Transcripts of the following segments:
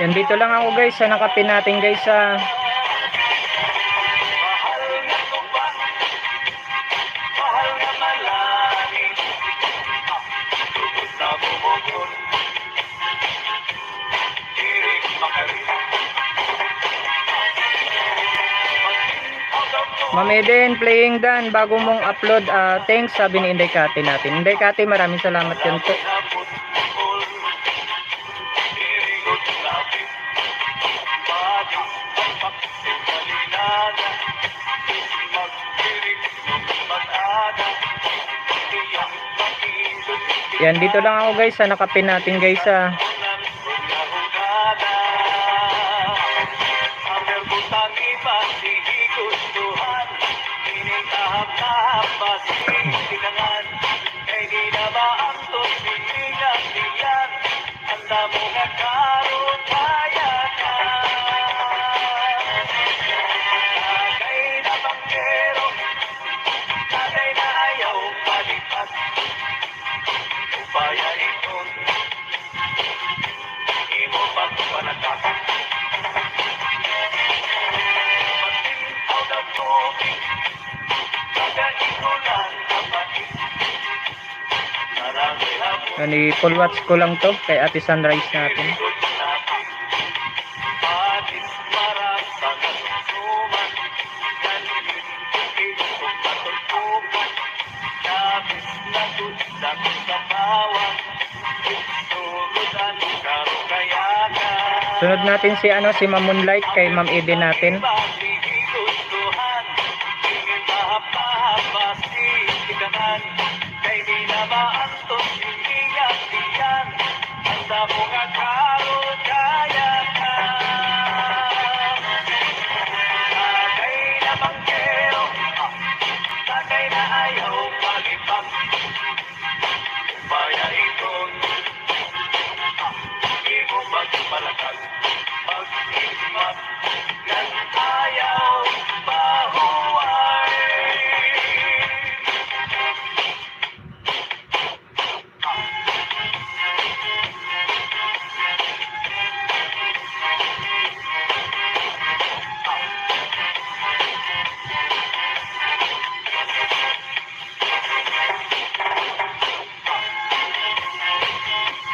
Yan, dito lang ako guys sa nakapin natin guys sa Ma'am Eden, playing done bago mong upload. Thanks, sabi ni Inday Kati natin. Inday Kati, maraming salamat yan po. Yan, dito lang ako guys sa nakapin natin guys sa full watch ko lang to kay Ate Sunrise natin. Sunod natin si si Ma'am Moonlight kay Ma'am Eden natin.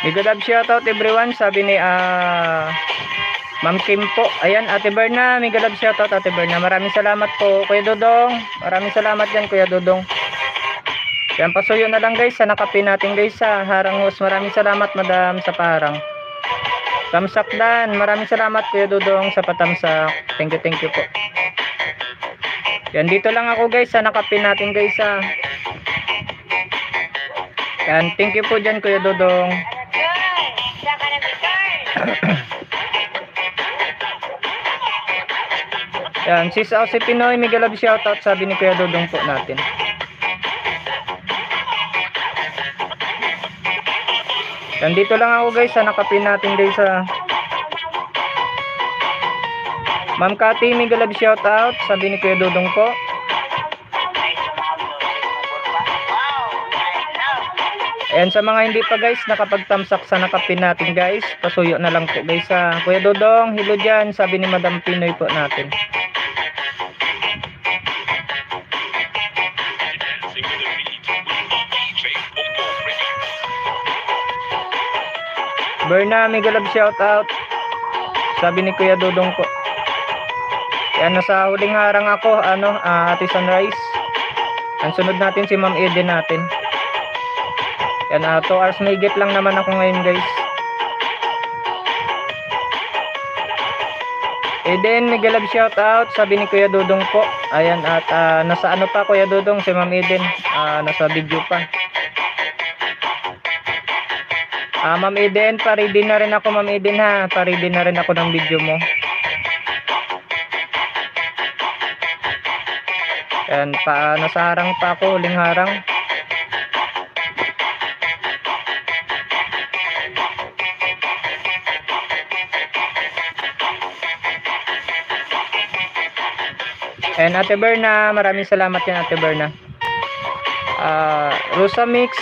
Good love shoutout everyone, sabi ni Ma'am Kim po. Ayan, Ate Berna, may good love shoutout Ate Berna. Maraming salamat po Kuya Dodong. Maraming salamat yan Kuya Dodong. Yan, pasuyo na lang guys sa nakapin natin guys sa Harangos. Maraming salamat Madam sa parang. Tamsakdan, maraming salamat Kuya Dodong sa patamsak. Thank you po. Yan, dito lang ako guys sa nakapin natin guys sa. Yan, thank you po dyan Kuya Dodong. Yan, sis si Pinoy, may galab shoutout sabi ni Kuya Dodong po natin. Yan, dito lang ako guys sa nakapin natin guys sa Ma'am Kati, may galab shoutout sabi ni Kuya Dodong po. Ayan, sa mga hindi pa guys nakapagtamsak sa nakapin natin guys, pasuyo na lang po guys sa Kuya Dodong. Hello dyan, sabi ni Madam Pinoy po natin. Berna, may galab shoutout sabi ni Kuya Dodong po. Ayan, nasa huling harang ako Ate Sunrise. Ang sunod natin si Ma'am Eden natin. Yan, 2 hours may get lang naman ako ngayon guys. Eden, may galab shoutout sabi ni Kuya Dodong po. Ayan, at nasa pa Kuya Dodong si Ma'am Eden, nasa video pa. Ma'am Eden, pa-ready na rin ako Ma'am Eden ha. Pa-ready na rin ako ng video mo. Ayan, nasa harang pa ako, huling harang. And Ate Berna, maraming salamat yan Ate Berna. Rosa Mix,